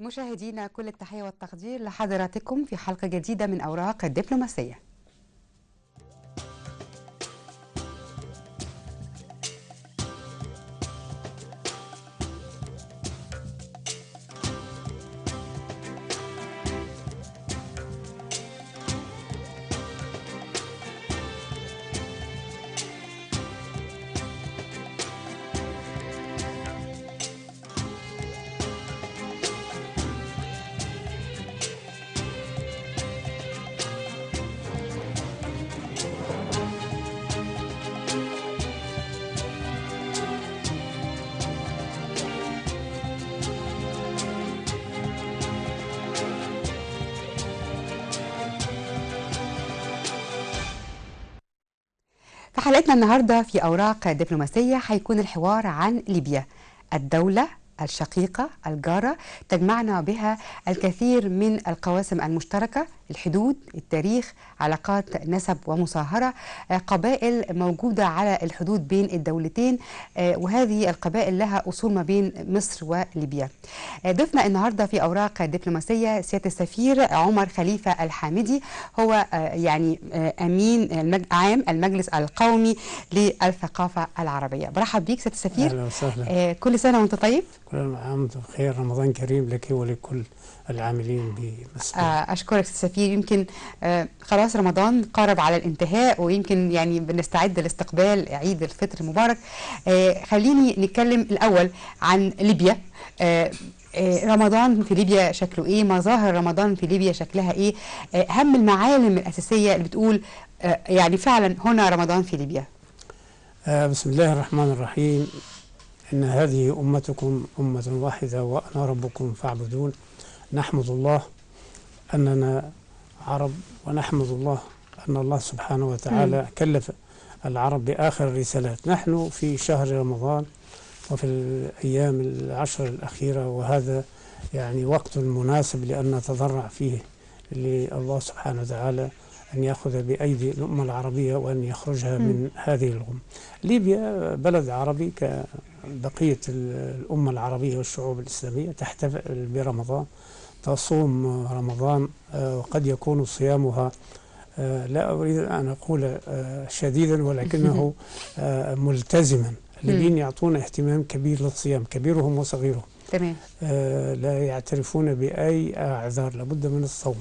مشاهدينا كل التحية والتقدير لحضراتكم في حلقة جديدة من أوراق الدبلوماسية. في حلقتنا النهاردة في أوراق دبلوماسية هيكون الحوار عن ليبيا، الدولة الشقيقة الجارة تجمعنا بها الكثير من القواسم المشتركة، الحدود، التاريخ، علاقات نسب ومصاهرة، قبائل موجودة على الحدود بين الدولتين، وهذه القبائل لها أصول ما بين مصر وليبيا. ضيفنا النهاردة في أوراق دبلوماسية سيادة السفير عمر خليفة الحامدي، هو أمين عام المجلس القومي للثقافة العربية. برحب بيك سيادة السفير. أهلا وسهلا. كل سنة وأنت طيب. كل عام وأنتم بخير، رمضان كريم لك ولكل العاملين بمصر. أشكرك السفير. يمكن خلاص رمضان قارب على الانتهاء، ويمكن يعني بنستعد لاستقبال عيد الفطر المبارك. خليني نتكلم الأول عن ليبيا. رمضان في ليبيا شكله إيه؟ مظاهر رمضان في ليبيا شكلها إيه؟ أهم المعالم الأساسية اللي بتقول يعني فعلا هنا رمضان في ليبيا. بسم الله الرحمن الرحيم. إن هذه أمتكم أمة واحدة وأنا ربكم فاعبدون. نحمد الله أننا عرب، ونحمد الله أن الله سبحانه وتعالى كلف العرب بآخر الرسالات. نحن في شهر رمضان وفي الأيام العشر الأخيرة، وهذا يعني وقت مناسب لأن نتضرع فيه لله سبحانه وتعالى أن يأخذ بأيدي الأمة العربية وأن يخرجها من هذه الغم. ليبيا بلد عربي كبقية الأمة العربية والشعوب الإسلامية، تحتفل برمضان، تصوم رمضان، وقد يكون صيامها لا أريد أن أقول شديدا ولكنه ملتزما. الذين يعطون اهتمام كبير للصيام، كبيرهم وصغيرهم. تمام. لا يعترفون بأي أعذار، لابد من الصوم.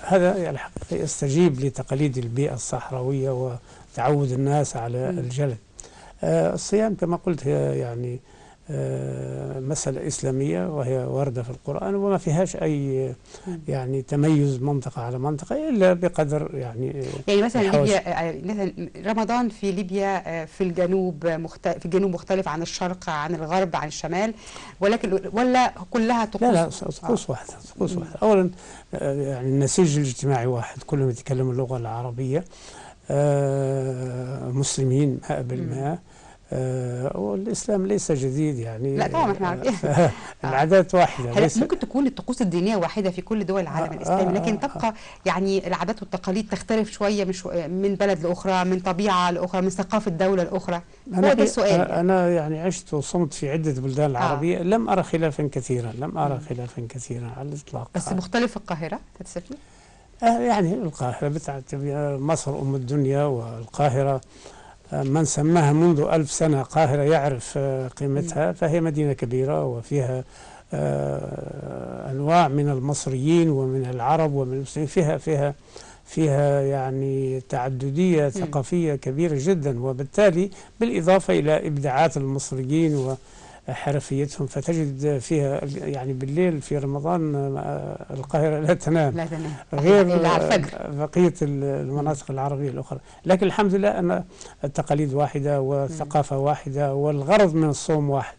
هذا الحقيقة يستجيب لتقاليد البيئة الصحراوية وتعود الناس على الجلد. الصيام كما قلت هي يعني مسألة إسلامية، وهي واردة في القرآن، وما فيهاش أي يعني تميز منطقة على منطقة إلا بقدر يعني مثلا ليبيا، مثلا رمضان في ليبيا في الجنوب في الجنوب مختلف عن الشرق، عن الغرب، عن الشمال، ولكن ولا كلها طقوس؟ لا طقوس واحدة، طقوس واحدة. أولا يعني النسيج الاجتماعي واحد، كلهم يتكلموا اللغة العربية، مسلمين 100%. والإسلام ليس جديد يعني. لا طبعا احنا عارفين. العادات واحدة. ممكن تكون الطقوس الدينية واحدة في كل دول العالم الإسلامي، لكن تبقى يعني العادات والتقاليد تختلف شوية من بلد لأخرى، من طبيعة لأخرى، من ثقافة دولة لأخرى. هو ده السؤال. أنا يعني عشت وصمت في عدة بلدان العربية، لم أرى خلافا كثيرا، على الإطلاق. بس مختلف في القاهرة تتسفي؟ يعني القاهرة بتعتبر مصر أم الدنيا، والقاهرة من سماها منذ 1000 سنة قاهرة يعرف قيمتها، فهي مدينة كبيرة وفيها أنواع من المصريين ومن العرب ومن المسلمين. فيها يعني تعددية ثقافية كبيرة جدا، وبالتالي بالإضافة إلى إبداعات المصريين وحرفيتهم، فتجد فيها يعني بالليل في رمضان القاهرة لا تنام غير بقية المناطق العربية الأخرى. لكن الحمد لله أن التقاليد واحدة والثقافة واحدة والغرض من الصوم واحد.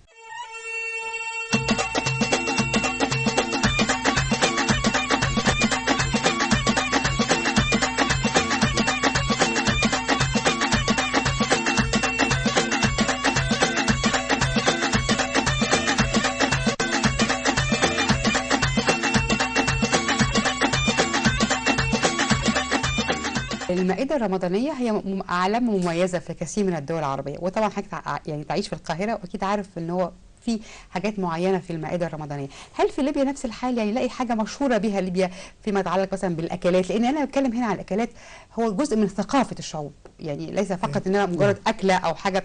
المائدة الرمضانية هي علامة مميزة في كثير من الدول العربية، وطبعا حضرتك يعني تعيش في القاهرة، واكيد عارف ان هو في حاجات معينه في المائده الرمضانيه. هل في ليبيا نفس الحال؟ يعني نلاقي حاجه مشهوره بها ليبيا فيما يتعلق مثلا بالاكلات؟ لان انا بتكلم هنا عن الاكلات، هو جزء من ثقافه الشعوب، يعني ليس فقط انها مجرد اكله او حاجه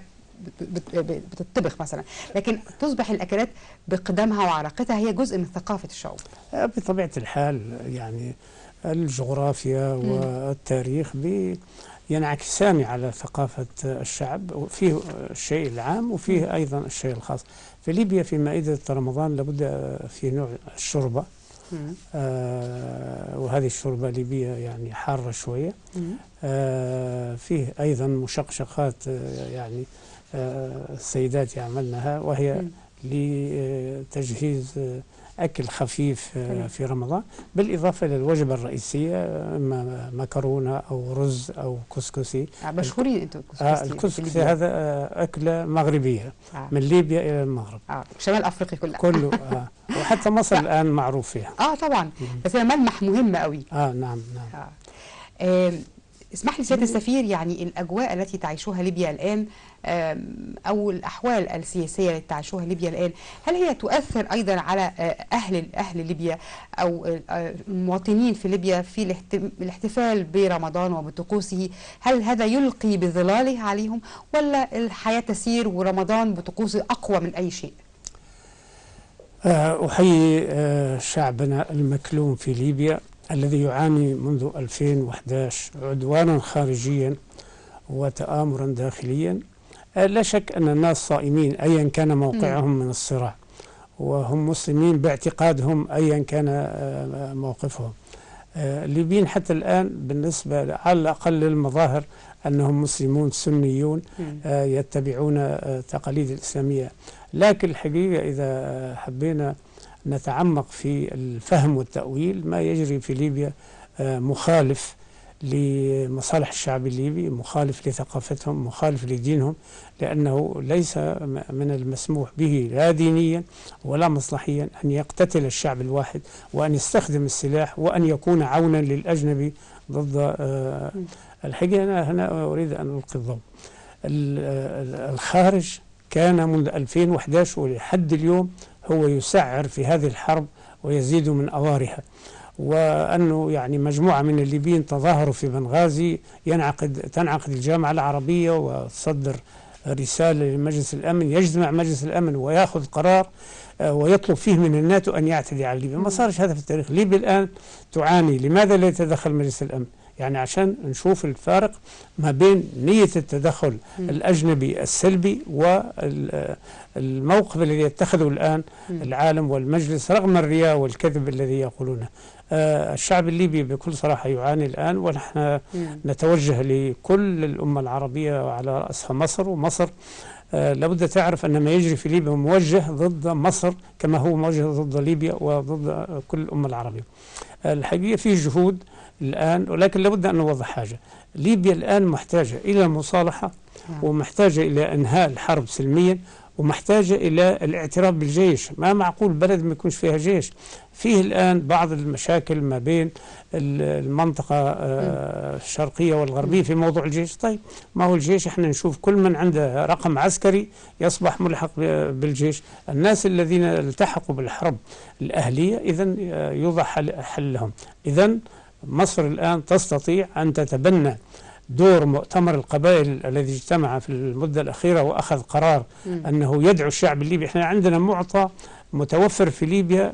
بتطبخ مثلا، لكن تصبح الاكلات بقدمها وعراقتها هي جزء من ثقافه الشعوب. بطبيعة الحال يعني الجغرافيا والتاريخ ينعكسان على ثقافة الشعب، فيه الشيء العام وفيه أيضا الشيء الخاص. في ليبيا في مائدة رمضان لابد في نوع الشوربة، وهذه الشوربة ليبية يعني حارة شوية. فيه أيضا مشقشقات، يعني السيدات يعملنها، وهي لتجهيز أكل خفيف في رمضان، بالإضافة إلى الوجبة الرئيسية، إما مكرونة أو رز أو كسكسي. مشهورين أنتم الكسكسي هذا أكلة مغربية من ليبيا إلى المغرب، شمال أفريقيا كله. وحتى مصر الآن معروف فيها. طبعا، بس هي ملمح مهم قوي. نعم. اسمح لي سيادة السفير، يعني الأجواء التي تعيشها ليبيا الآن أو الأحوال السياسية التي تعيشها ليبيا الآن، هل هي تؤثر أيضا على أهل ليبيا أو المواطنين في ليبيا في الاحتفال برمضان وبطقوسه؟ هل هذا يلقي بظلاله عليهم، ولا الحياة تسير ورمضان بطقوسه أقوى من أي شيء؟ أحيي شعبنا المكلوم في ليبيا الذي يعاني منذ 2011 عدوانا خارجيا وتآمرا داخليا. لا شك أن الناس صائمين أيا كان موقعهم من الصراع، وهم مسلمين باعتقادهم أيا كان موقفهم. الليبيين حتى الآن بالنسبة على الأقل للمظاهر أنهم مسلمون سنيون يتبعون تقاليد الإسلامية، لكن الحقيقة إذا حبينا نتعمق في الفهم والتأويل، ما يجري في ليبيا مخالف لمصالح الشعب الليبي، مخالف لثقافتهم، مخالف لدينهم، لأنه ليس من المسموح به لا دينيا ولا مصلحيا أن يقتتل الشعب الواحد، وأن يستخدم السلاح، وأن يكون عونا للأجنبي ضد الحقيقة. أنا هنا أريد أن ألقي الضوء. الخارج كان منذ 2011 ولحد اليوم هو يسعر في هذه الحرب ويزيد من أوارها، وأنه يعني مجموعة من الليبيين تظاهروا في بنغازي، تنعقد الجامعة العربية وتصدر رسالة لمجلس الأمن، يجتمع مجلس الأمن ويأخذ قرار ويطلب فيه من الناتو أن يعتدي على ليبيا. ما صارش هذا في التاريخ. ليبيا الآن تعاني. لماذا لا يتدخل مجلس الأمن؟ يعني عشان نشوف الفارق ما بين نية التدخل الأجنبي السلبي والموقف الذي يتخذه الآن العالم والمجلس رغم الرياء والكذب الذي يقولونه. الشعب الليبي بكل صراحة يعاني الآن، ونحن نتوجه لكل الأمة العربية وعلى رأسها مصر. ومصر لابد تعرف أن ما يجري في ليبيا موجه ضد مصر كما هو موجه ضد ليبيا وضد كل الأمة العربية. الحقيقة فيه جهود الآن، ولكن لابد أن نوضح حاجة. ليبيا الآن محتاجة إلى مصالحة، ومحتاجة إلى إنهاء الحرب سلميا، ومحتاجة إلى الاعتراف بالجيش. ما معقول بلد ما يكونش فيها جيش. فيه الآن بعض المشاكل ما بين المنطقة الشرقية والغربية في موضوع الجيش. طيب ما هو الجيش؟ احنا نشوف كل من عنده رقم عسكري يصبح ملحق بالجيش. الناس الذين التحقوا بالحرب الأهلية إذن يوضع حل لهم. إذن مصر الآن تستطيع أن تتبنى دور مؤتمر القبائل الذي اجتمع في المدة الأخيرة وأخذ قرار أنه يدعو الشعب الليبي. احنا عندنا معطى متوفر في ليبيا،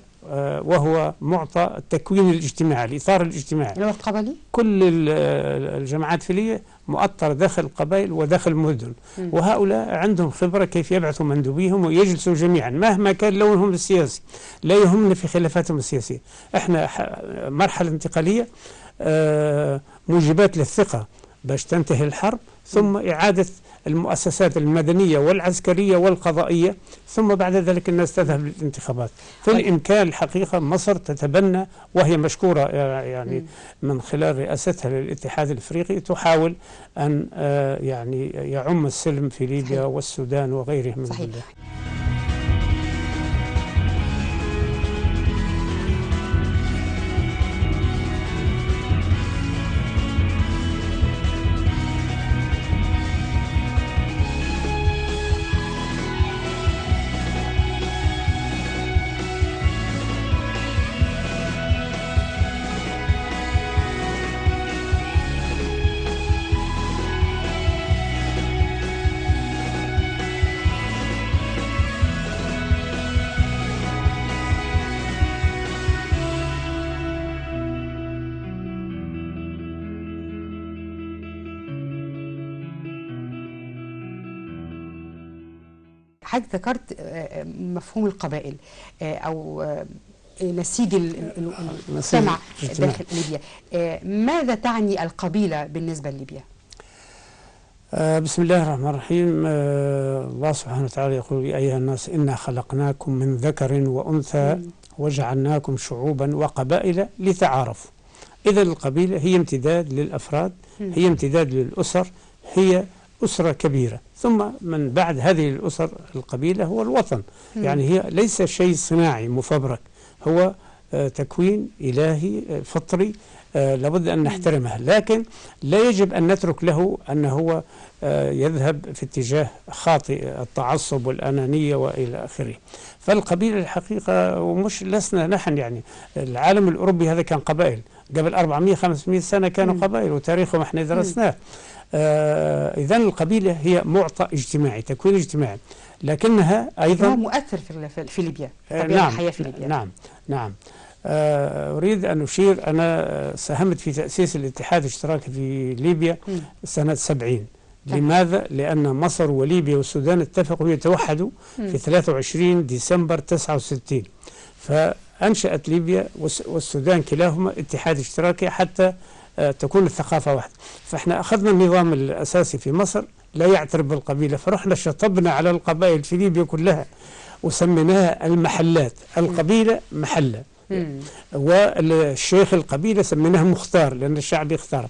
وهو معطى التكوين الاجتماعي، الإطار الاجتماعي. القبلي؟ كل الجماعات في ليبيا مؤطرة داخل القبائل وداخل مدن، وهؤلاء عندهم خبرة كيف يبعثوا مندوبيهم ويجلسوا جميعا مهما كان لونهم السياسي. لا يهمنا في خلافاتهم السياسية. احنا مرحلة انتقالية، موجبات للثقة باش تنتهي الحرب، ثم إعادة المؤسسات المدنية والعسكرية والقضائية، ثم بعد ذلك الناس تذهب للانتخابات. في الإمكان الحقيقة مصر تتبنى، وهي مشكورة يعني من خلال رئاستها للاتحاد الأفريقي، تحاول أن يعني يعم السلم في ليبيا والسودان وغيرهم من البلاد. حضرتك ذكرت مفهوم القبائل أو نسيج المجتمع داخل ليبيا. ماذا تعني القبيلة بالنسبة لليبيا؟ بسم الله الرحمن الرحيم. الله سبحانه وتعالى يقول: يا أيها الناس إنا خلقناكم من ذكر وأنثى وجعلناكم شعوبا وقبائل لتعارفوا. إذا القبيلة هي امتداد للأفراد، هي امتداد للأسر، هي أسرة كبيرة، ثم من بعد هذه الأسر القبيلة هو الوطن. يعني هي ليس شيء صناعي مفبرك، هو تكوين إلهي فطري لابد أن نحترمه، لكن لا يجب أن نترك له أنه هو يذهب في اتجاه خاطئ، التعصب والأنانية وإلى آخره. فالقبيلة الحقيقة ومش لسنا نحن، يعني العالم الأوروبي هذا كان قبائل قبل 400-500 سنة، كانوا قبائل وتاريخهم احنا درسناه. إذن القبيلة هي معطى اجتماعي، تكوين اجتماعي، لكنها أيضا هو مؤثر في ليبيا، طبيعة الحياة في ليبيا. نعم. أريد أن أشير، أنا ساهمت في تأسيس الاتحاد الاشتراكي في ليبيا سنة 70. لماذا؟ لأن مصر وليبيا والسودان اتفقوا يتوحدوا في 23 ديسمبر 69، فأنشأت ليبيا والسودان كلاهما اتحاد اشتراكي حتى تكون الثقافة واحدة. فإحنا أخذنا النظام الأساسي في مصر لا يعترف بالقبيلة، فرحنا شطبنا على القبائل في ليبيا كلها وسميناها المحلات. القبيلة محلة، والشيخ القبيلة سميناه مختار لأن الشعب يختار.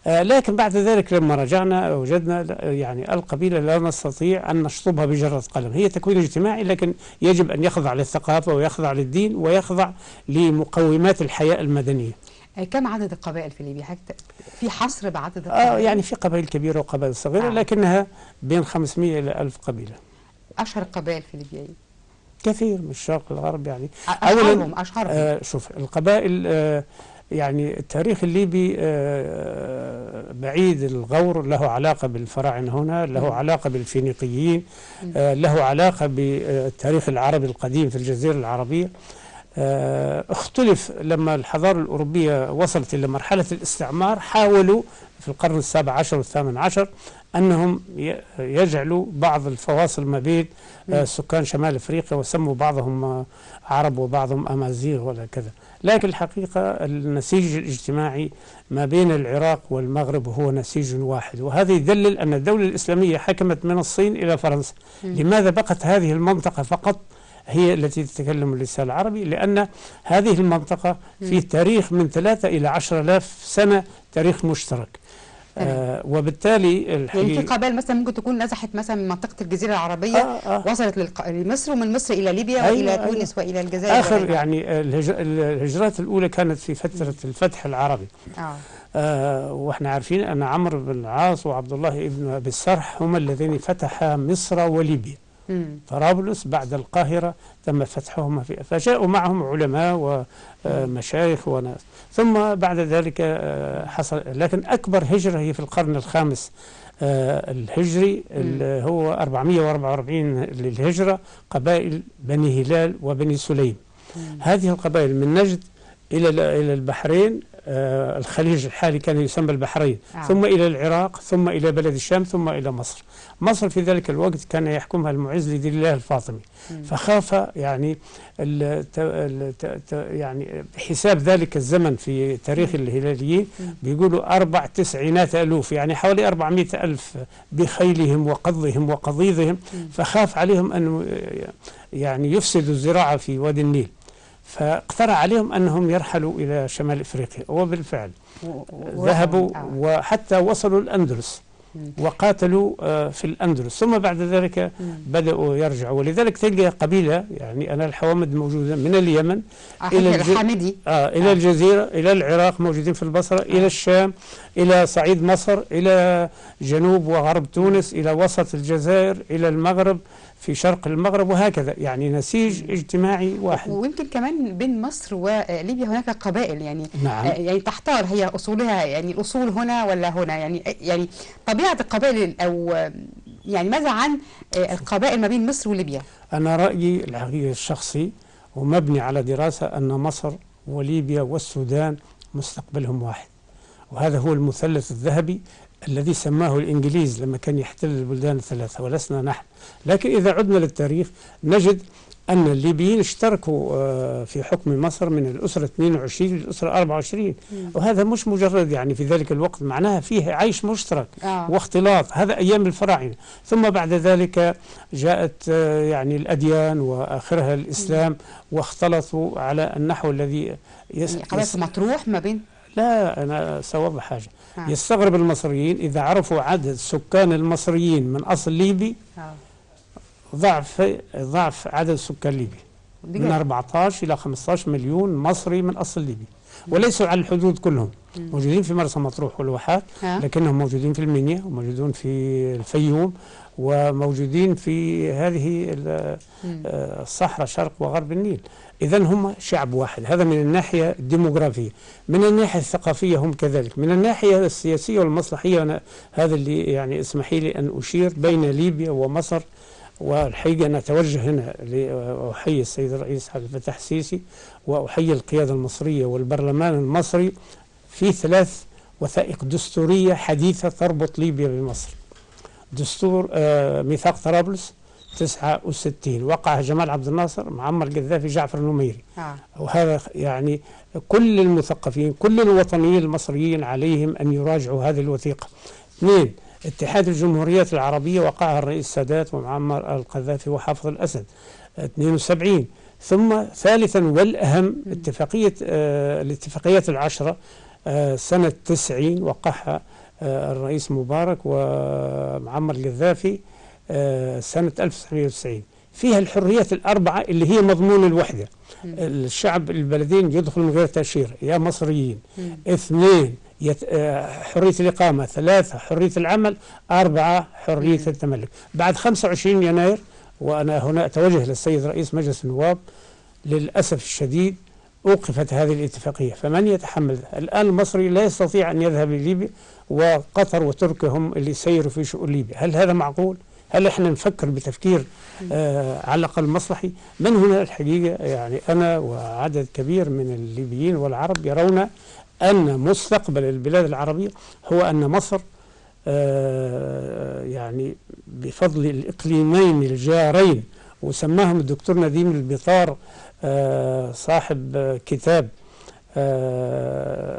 لكن بعد ذلك لما رجعنا وجدنا يعني القبيلة لا نستطيع أن نشطبها بجرة قلم، هي تكوين اجتماعي، لكن يجب أن يخضع للثقافة ويخضع للدين ويخضع لمقومات الحياة المدنية. كم عدد القبائل في ليبيا؟ في حصر بعدد القبائل؟ يعني في قبائل كبيرة وقبائل صغيرة، لكنها بين 500 إلى 1000 قبيلة. أشهر القبائل في ليبيا كثير من الشرق للغرب يعني. أشهرهم شوف القبائل، يعني التاريخ الليبي بعيد الغور، له علاقة بالفراعنة هنا، له علاقة بالفينيقيين، له علاقة بالتاريخ العربي القديم في الجزيرة العربية. اختلف لما الحضارة الأوروبية وصلت إلى مرحلة الاستعمار، حاولوا في القرن ال17 وال18 أنهم يجعلوا بعض الفواصل ما بين سكان شمال أفريقيا، وسموا بعضهم عرب وبعضهم أمازيغ ولا كذا. لكن الحقيقة النسيج الاجتماعي ما بين العراق والمغرب هو نسيج واحد، وهذا يدلل أن الدولة الإسلامية حكمت من الصين إلى فرنسا. لماذا بقت هذه المنطقة فقط هي التي تتكلم اللسان العربي؟ لأن هذه المنطقة في تاريخ من 3 إلى 10,000 سنة تاريخ مشترك. وبالتالي يعني في قبائل مثلا ممكن تكون نزحت مثلا من منطقة الجزيرة العربية وصلت لمصر، ومن مصر إلى ليبيا وإلى تونس وإلى الجزائر. آخر يعني الهجرات الأولى كانت في فترة الفتح العربي. واحنا عارفين أن عمرو بن العاص وعبد الله ابن أبي السرح هما الذين فتحا مصر وليبيا. طرابلس بعد القاهرة تم فتحهما فجاءوا معهم علماء ومشايخ وناس، ثم بعد ذلك حصل. لكن أكبر هجرة هي في القرن الخامس الهجري، اللي هو 444 للهجرة، قبائل بني هلال وبني سليم. هذه القبائل من نجد إلى البحرين، الخليج الحالي كان يسمى البحرين، ثم إلى العراق، ثم إلى بلد الشام، ثم إلى مصر. مصر في ذلك الوقت كان يحكمها المعز لدين الله الفاطمي، فخاف يعني يعني بحساب ذلك الزمن في تاريخ الهلاليين بيقولوا 94,000، يعني حوالي 400,000 بخيلهم وقضهم وقضيضهم، فخاف عليهم أن يعني يفسدوا الزراعة في وادي النيل، فاقترح عليهم أنهم يرحلوا إلى شمال إفريقيا، وبالفعل ذهبوا وحتى وصلوا الأندلس وقاتلوا في الأندلس، ثم بعد ذلك بدأوا يرجعوا. ولذلك تلقى قبيلة، يعني أنا الحوامد موجودة من اليمن إلى الجزيرة، إلى العراق، موجودين في البصرة، إلى الشام، إلى صعيد مصر، إلى جنوب وغرب تونس، إلى وسط الجزائر، إلى المغرب، في شرق المغرب، وهكذا. يعني نسيج اجتماعي واحد. ويمكن كمان بين مصر وليبيا هناك قبائل، يعني نعم. يعني تحتار هي أصولها، يعني الأصول هنا ولا هنا، يعني طبيعة القبائل، أو يعني ماذا عن القبائل ما بين مصر وليبيا؟ أنا رأيي الحقيقي الشخصي ومبني على دراسة أن مصر وليبيا والسودان مستقبلهم واحد، وهذا هو المثلث الذهبي الذي سماه الإنجليز لما كان يحتل البلدان الثلاثة ولسنا نحن. لكن إذا عدنا للتاريخ نجد أن الليبيين اشتركوا في حكم مصر من الأسرة 22 للأسرة 24. وهذا مش مجرد يعني في ذلك الوقت، معناها فيه عيش مشترك واختلاط، هذا أيام الفراعنة. ثم بعد ذلك جاءت يعني الأديان وآخرها الإسلام واختلطوا على النحو الذي قضية مطروح ما بين. لا، أنا سأوضح حاجة. يستغرب المصريين إذا عرفوا عدد سكان المصريين من أصل ليبي ضعف عدد سكان ليبيا، من 14 إلى 15 مليون مصري من أصل ليبي، وليسوا على الحدود كلهم، موجودين في مرسى مطروح والواحات، لكنهم موجودين في المنيا وموجودون في الفيوم وموجودين في هذه الصحراء شرق وغرب النيل. إذا هم شعب واحد، هذا من الناحية الديموغرافية. من الناحية الثقافية هم كذلك. من الناحية السياسية والمصلحية، أنا هذا اللي يعني اسمحي لي أن أشير بين ليبيا ومصر. والحقيقة أنا أتوجه هنا لأحيي السيد الرئيس عبد الفتاح السيسي وأحيي القيادة المصرية والبرلمان المصري في 3 وثائق دستورية حديثة تربط ليبيا بمصر. دستور ميثاق طرابلس 69 وقعه جمال عبد الناصر، معمر القذافي، جعفر النميري. وهذا يعني كل المثقفين كل الوطنيين المصريين عليهم أن يراجعوا هذه الوثيقة. 2 اتحاد الجمهوريات العربية وقعها الرئيس السادات ومعمر القذافي وحافظ الأسد 72. ثم ثالثا والأهم الاتفاقيات ال10 سنة 90 وقعها الرئيس مبارك ومعمر القذافي سنة 1990. فيها الحريات ال4 اللي هي مضمون الوحدة. الشعب البلدين يدخل من غير تأشيرة يا مصريين. 2 حرية الإقامة. 3 حرية العمل. 4 حرية التملك. بعد 25 يناير وأنا هنا أتوجه للسيد رئيس مجلس النواب، للأسف الشديد أوقفت هذه الاتفاقية، فمن يتحمل؟ الآن المصري لا يستطيع أن يذهب لليبيا، وقطر وتركيا هم اللي يسيروا في شؤون ليبيا. هل هذا معقول؟ هل احنا نفكر بتفكير على الأقل مصلحي؟ من هنا الحقيقة يعني أنا وعدد كبير من الليبيين والعرب يرون أن مستقبل البلاد العربية هو أن مصر يعني بفضل الإقليمين الجارين، وسماهم الدكتور نديم البطار صاحب كتاب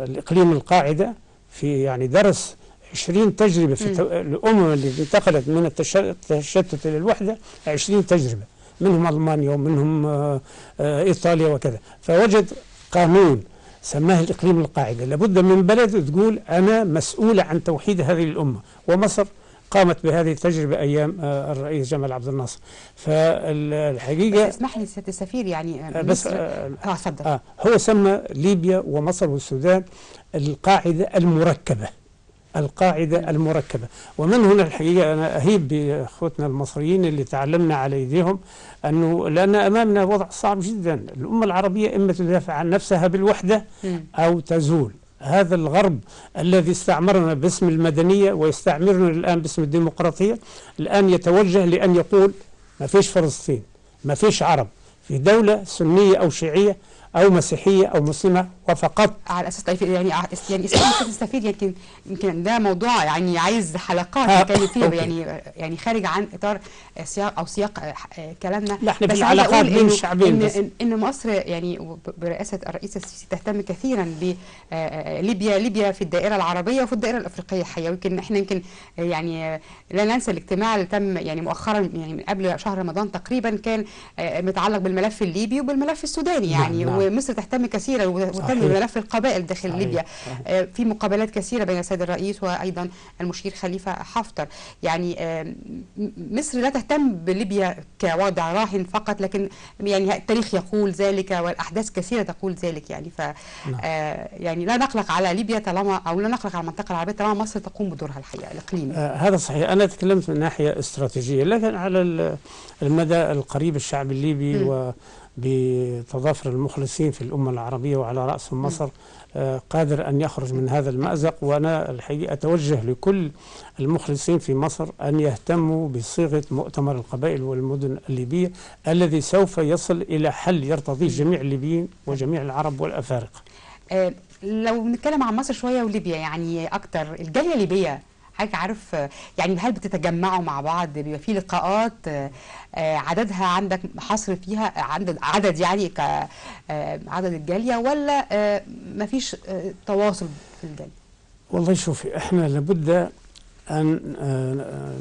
الإقليم القاعدة، في يعني درس 20 تجربة في الأمم اللي انتقلت من التشتت إلى الوحدة، 20 تجربة، منهم ألمانيا ومنهم إيطاليا وكذا، فوجد قانون سماه الإقليم القاعدة. لابد من بلد تقول أنا مسؤولة عن توحيد هذه الأمة، ومصر قامت بهذه التجربة أيام الرئيس جمال عبد الناصر. فالحقيقة اسمح لي سيادة السفير يعني بس اتفضل. هو سمى ليبيا ومصر والسودان القاعدة المركبة، القاعدة المركبة. ومن هنا الحقيقة أنا أهيب بأخوتنا المصريين اللي تعلمنا على أيديهم أنه لأن أمامنا وضع صعب جدا. الأمة العربية إما تدافع عن نفسها بالوحدة أو تزول. هذا الغرب الذي استعمرنا باسم المدنية ويستعمرنا الآن باسم الديمقراطية، الآن يتوجه لأن يقول ما فيش فلسطين، ما فيش عرب، في دولة سنية أو شيعية أو مسيحية أو مسلمة وفقط. على أساس يعني تستفيد يمكن ده موضوع يعني عايز حلقات نتكلم فيه، يعني خارج عن إطار سياق كلامنا. لا احنا في علاقات بين الشعبين. إن مصر يعني برئاسة الرئيس السيسي تهتم كثيرا بليبيا في الدائرة العربية وفي الدائرة الأفريقية الحقيقة. يمكن يعني لا ننسى الاجتماع اللي تم يعني مؤخرا يعني من قبل شهر رمضان تقريبا، كان متعلق بالملف الليبي وبالملف السوداني يعني. ومصر تهتم كثيرا وتهتم بملف القبائل داخل ليبيا. في مقابلات كثيرة بين السيد الرئيس وأيضا المشير خليفة حفتر. يعني مصر لا تهتم بليبيا كوضع راهن فقط، لكن يعني التاريخ يقول ذلك والأحداث كثيرة تقول ذلك يعني. ف يعني لا نقلق على ليبيا طالما، أو لا نقلق على المنطقة العربية طالما مصر تقوم بدورها الحقيقة الإقليمي. هذا صحيح. أنا تكلمت من ناحية استراتيجية، لكن على المدى القريب الشعب الليبي بتضافر المخلصين في الأمة العربية وعلى رأسهم مصر قادر أن يخرج من هذا المأزق. وأنا الحقيقة أتوجه لكل المخلصين في مصر أن يهتموا بصيغة مؤتمر القبائل والمدن الليبية الذي سوف يصل إلى حل يرتضيه جميع الليبيين وجميع العرب والأفارقة. لو بنتكلم عن مصر شويه وليبيا يعني اكتر، الجاليه الليبيه حضرتك عارف يعني هل بتتجمعوا مع بعض، بيبقى في لقاءات عددها عندك حصر فيها عدد يعني عدد الجاليه، ولا مفيش تواصل في الجاليه؟ والله شوفي، احنا لابد أن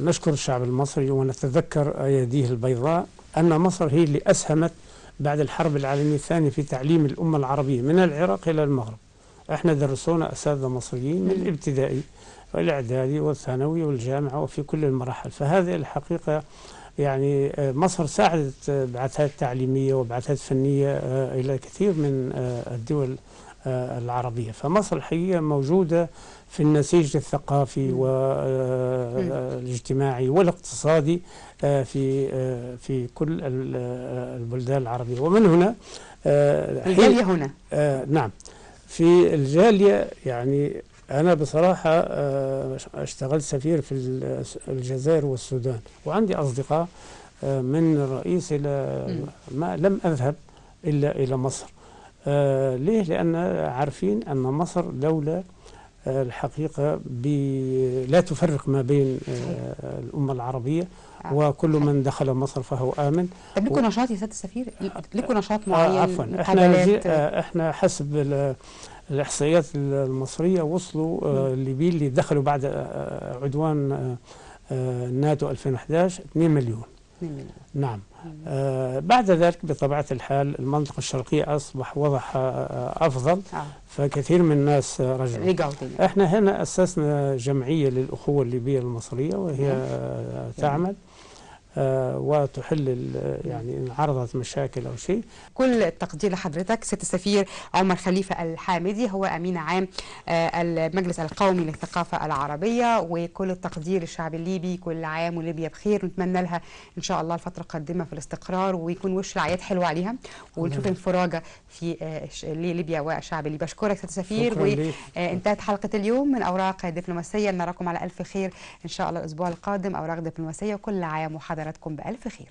نشكر الشعب المصري ونتذكر أيديه البيضاء، أن مصر هي اللي أسهمت بعد الحرب العالمية الثانية في تعليم الأمة العربية من العراق إلى المغرب. احنا درسونا أساتذة مصريين من الابتدائي والإعدادي والثانوي والجامعة وفي كل المراحل. فهذه الحقيقة يعني مصر ساعدت بعثات تعليمية وبعثات فنية إلى كثير من الدول العربية. فمصر الحقيقة موجودة في النسيج الثقافي والاجتماعي والاقتصادي في كل البلدان العربية. ومن هنا الجالية هنا نعم في الجالية، يعني أنا بصراحة اشتغلت سفير في الجزائر والسودان، وعندي أصدقاء من الرئيس إلى ما لم أذهب إلا إلى مصر. ليه؟ لأن عارفين أن مصر دولة الحقيقة لا تفرق ما بين الأمة العربية، وكل من دخل مصر فهو آمن. طب لكم نشاط يا سيادة السفير؟ لكم نشاط معين؟ عفوا، احنا حسب الإحصائيات المصرية وصلوا الليبيين اللي دخلوا بعد عدوان الناتو 2011 2 مليون. نعم. بعد ذلك بطبيعة الحال المنطقة الشرقية أصبح وضعها أفضل، فكثير من الناس رجعوا. احنا هنا أسسنا جمعية للأخوة الليبية المصرية، وهي تعمل وتحل يعني إن عرضت مشاكل أو شيء. كل التقدير لحضرتك سيادة السفير عمر خليفة الحامدي، هو أمين عام المجلس القومي للثقافة العربية، وكل التقدير للشعب الليبي. كل عام وليبيا بخير، ونتمنى لها إن شاء الله الفترة القادمة في الاستقرار، ويكون وش العياد حلوة عليها، ونشوف انفراجة في ليبيا والشعب الليبي. بشكرك سيادة السفير، وانتهت حلقة اليوم من أوراق دبلوماسية. نراكم على ألف خير إن شاء الله الأسبوع القادم، أوراق دبلوماسية، وكل عام وحضراتكم بألف خير.